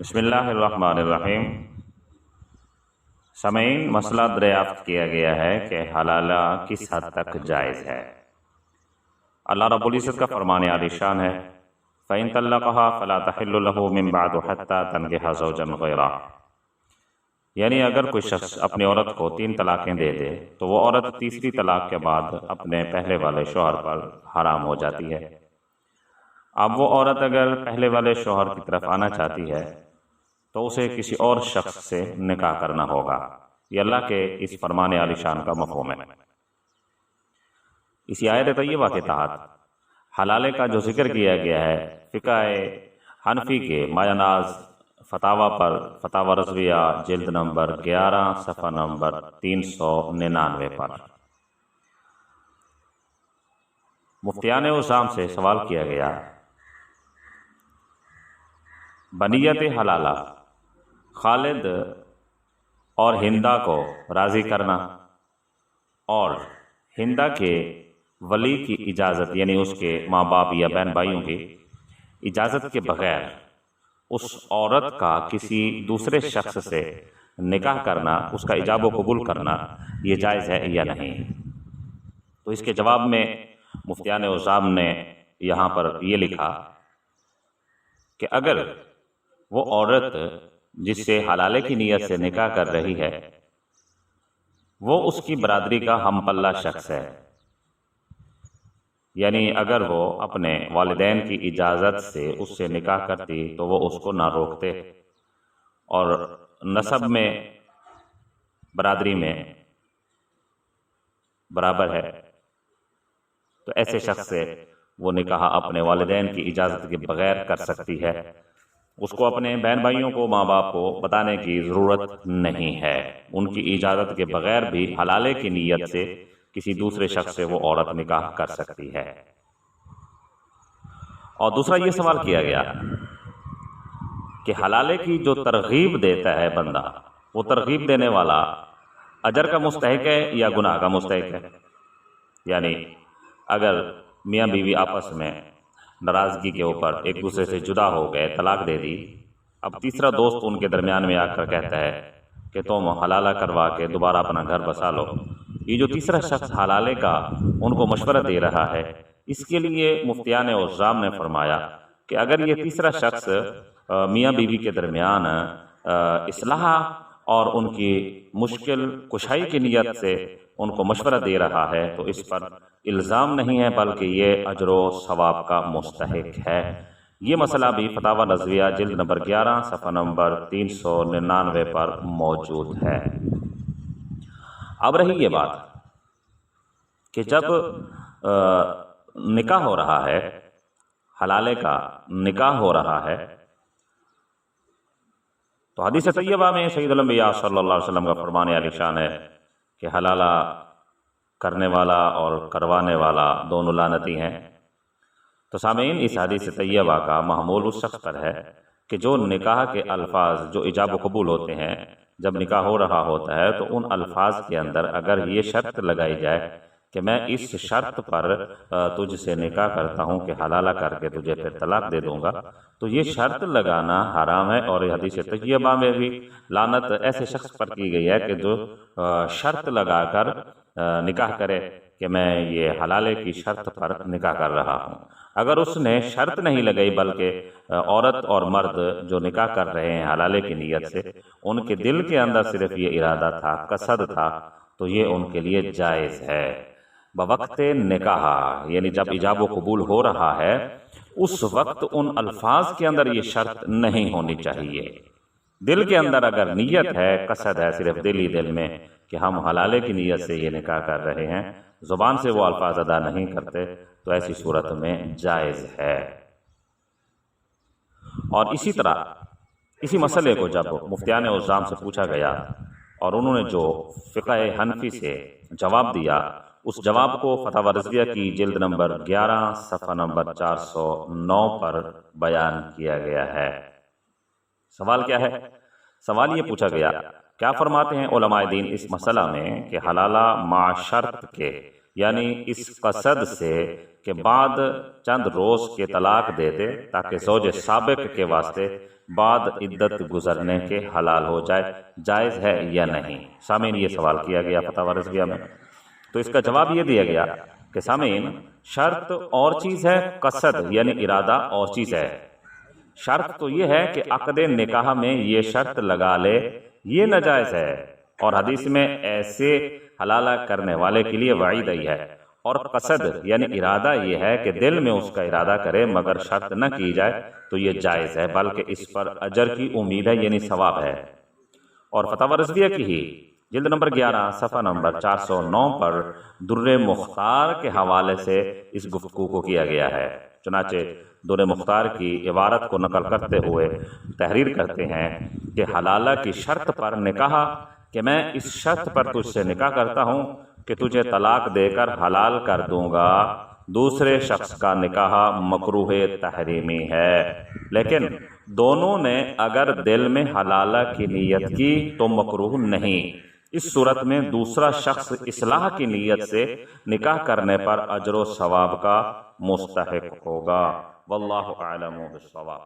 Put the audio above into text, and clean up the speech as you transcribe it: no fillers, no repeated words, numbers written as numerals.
بسم اللہ الرحمن الرحیم۔ سامعین، مسئلہ دریافت کیا گیا ہے کہ حلالہ کس حد تک جائز ہے۔ اللہ رب العزت کا فرمان عالی شان ہے، فَإِن طَلَّقَهَا فَلَا تَحِلُّ لَهُ مِن بَعْدُ حَتَّى تَنكِحَ زَوْجًا غَيْرَهُ، یعنی اگر کوئی شخص اپنی عورت کو 3 طلاقیں دے دے تو وہ عورت تیسری طلاق کے بعد اپنے پہلے والے شوہر پر حرام ہو جاتی ہے۔ اب وہ عورت اگر پہلے والے شوہر کی طرف آنا چاہتی ہے تو اسے کسی اور شخص سے نکاح کرنا ہوگا۔ یہ اللہ کے اس فرمان عالی شان کا مفہوم ہے۔ اسی آیت طیبہ کے تحت حلالے کا جو ذکر کیا گیا ہے، فقہ حنفی کے مایہ ناز فتاوی پر، فتاوی رضویہ جلد نمبر 11 صفحہ نمبر 399 پر مفتیان عظام سے سوال کیا گیا، بنیت حلالہ خالد اور ہندا کو راضی کرنا اور ہندا کے ولی کی اجازت، یعنی اس کے ماں باپ یا بہن بھائیوں کی اجازت کے بغیر اس عورت کا کسی دوسرے شخص سے نکاح کرنا، اس کا ایجاب و قبول کرنا، یہ جائز ہے یا نہیں؟ تو اس کے جواب میں مفتیان عظام نے یہاں پر یہ لکھا کہ اگر وہ عورت جس سے حلالے کی نیت سے نکاح کر رہی ہے وہ اس کی برادری کا ہم پلہ شخص ہے، یعنی اگر وہ اپنے والدین کی اجازت سے اس سے نکاح کرتی تو وہ اس کو نہ روکتے، اور نسب میں برادری میں برابر ہے، تو ایسے شخص سے وہ نکاح اپنے والدین کی اجازت کے بغیر کر سکتی ہے۔ اس کو اپنے بہن بھائیوں کو، ماں باپ کو بتانے کی ضرورت نہیں ہے۔ ان کی اجازت کے بغیر بھی حلالے کی نیت سے کسی دوسرے شخص سے وہ عورت نکاح کر سکتی ہے۔ اور دوسرا یہ سوال کیا گیا کہ حلالے کی جو ترغیب دیتا ہے بندہ، وہ ترغیب دینے والا اجر کا مستحق ہے یا گناہ کا مستحق ہے؟ یعنی اگر میاں بیوی آپس میں ناراضگی کے اوپر ایک دوسرے سے جدا ہو گئے، طلاق دے دی، اب تیسرا دوست ان کے درمیان میں آ کر کہتا ہے کہ تم حلالہ کروا کے دوبارہ اپنا گھر بسا لو، یہ جو تیسرا شخص حلالے کا ان کو مشورہ دے رہا ہے، اس کے لیے مفتیان عظام نے فرمایا کہ اگر یہ تیسرا شخص میاں بیوی کے درمیان اصلاح اور ان کی مشکل کشائی کی نیت سے ان کو مشورہ دے رہا ہے تو اس پر الزام نہیں ہے، بلکہ یہ اجر و ثواب کا مستحق ہے۔ یہ مسئلہ بھی فتاوی رضویہ جلد نمبر 11 صفحہ نمبر 399 پر موجود ہے۔ اب رہی یہ بات کہ جب نکاح ہو رہا ہے، حلالے کا نکاح ہو رہا ہے، تو حدیث طیبہ میں سید الانبیاء صلی اللہ علیہ وسلم کا فرمان عالی شان ہے کہ حلالہ کرنے والا اور کروانے والا دونوں لعنتی ہیں۔ تو سامعین، اس حدیث طیبہ کا محمول اس شخص پر ہے کہ جو نکاح کے الفاظ جو ایجاب و قبول ہوتے ہیں، جب نکاح ہو رہا ہوتا ہے تو ان الفاظ کے اندر اگر یہ شرط لگائی جائے کہ میں اس شرط پر تجھ سے نکاح کرتا ہوں کہ حلالہ کر کے تجھے پھر طلاق دے دوں گا، تو یہ شرط لگانا حرام ہے۔ اور حدیث طیبہ میں بھی لعنت ایسے شخص پر کی گئی ہے کہ جو شرط لگا کر نکاح کرے کہ میں یہ حلالے کی شرط پر نکاح کر رہا ہوں۔ اگر اس نے شرط نہیں لگائی بلکہ عورت اور مرد جو نکاح کر رہے ہیں حلالے کی نیت سے، ان کے دل کے اندر صرف یہ ارادہ تھا، قصد تھا، تو یہ ان کے لیے جائز ہے۔ بوقت نکاح، یعنی جب ایجاب و قبول ہو رہا ہے، اس وقت ان الفاظ کے اندر یہ شرط نہیں ہونی چاہیے۔ دل کے اندر اگر نیت ہے، قصد ہے، صرف دل ہی دل میں کہ ہم حلالے کی نیت سے یہ نکاح کر رہے ہیں، زبان سے وہ الفاظ ادا نہیں کرتے، تو ایسی صورت میں جائز ہے۔ اور اسی طرح اسی مسئلے کو جب مفتیان عظام سے پوچھا گیا اور انہوں نے جو فقہ حنفی سے جواب دیا، اس جواب کو فتاوی رضویہ کی جلد نمبر 11 صفحہ نمبر 409 پر بیان کیا گیا ہے۔ سوال کیا ہے؟ سوال یہ پوچھا گیا، کیا فرماتے ہیں علماء دین اس مسئلہ میں کہ حلالہ مع شرط کے، یعنی اس قصد سے کہ بعد چند روز کے طلاق دے دے تاکہ زوج سابق کے واسطے بعد عدت گزرنے کے حلال ہو جائے، جائز ہے یا نہیں؟ سامعین یہ سوال کیا گیا فتاوی رضویہ میں، تو اس کا جواب یہ دیا گیا کہ سامعین شرط اور چیز ہے، قصد یعنی ارادہ اور چیز ہے۔ شرط تو یہ ہے کہ عقد نکاح میں یہ شرط لگا لے یہ ناجائز ہے، اور حدیث میں ایسے حلالہ کرنے والے کے لیے وعید آئی ہے، اور قصد یعنی ارادہ یہ ہے کہ دل میں اس کا ارادہ کرے مگر شرط نہ کی جائے تو یہ جائز ہے، بلکہ اس پر اجر کی امید ہے یعنی ثواب ہے۔ اور فتاوی رضویہ کی ہی جلد نمبر 11 صفحہ نمبر 409 پر در مختار کے حوالے سے اس گفتگو کو کیا گیا ہے۔ چنانچہ در مختار کی عبارت کو نقل کرتے ہوئے تحریر کرتے ہیں کہ حلالہ کی شرط پر نے کہا کہ میں اس شرط پر تجھ سے نکاح کرتا ہوں کہ تجھے طلاق دے کر حلال کر دوں گا، دوسرے شخص کا نکاح مکروہ تحریمی ہے، لیکن دونوں نے اگر دل میں حلالہ کی نیت کی تو مکروہ نہیں۔ اس صورت میں دوسرا شخص اصلاح کی نیت سے نکاح کرنے پر اجر و ثواب کا مستحق ہوگا۔ واللہ اعلم بالصواب۔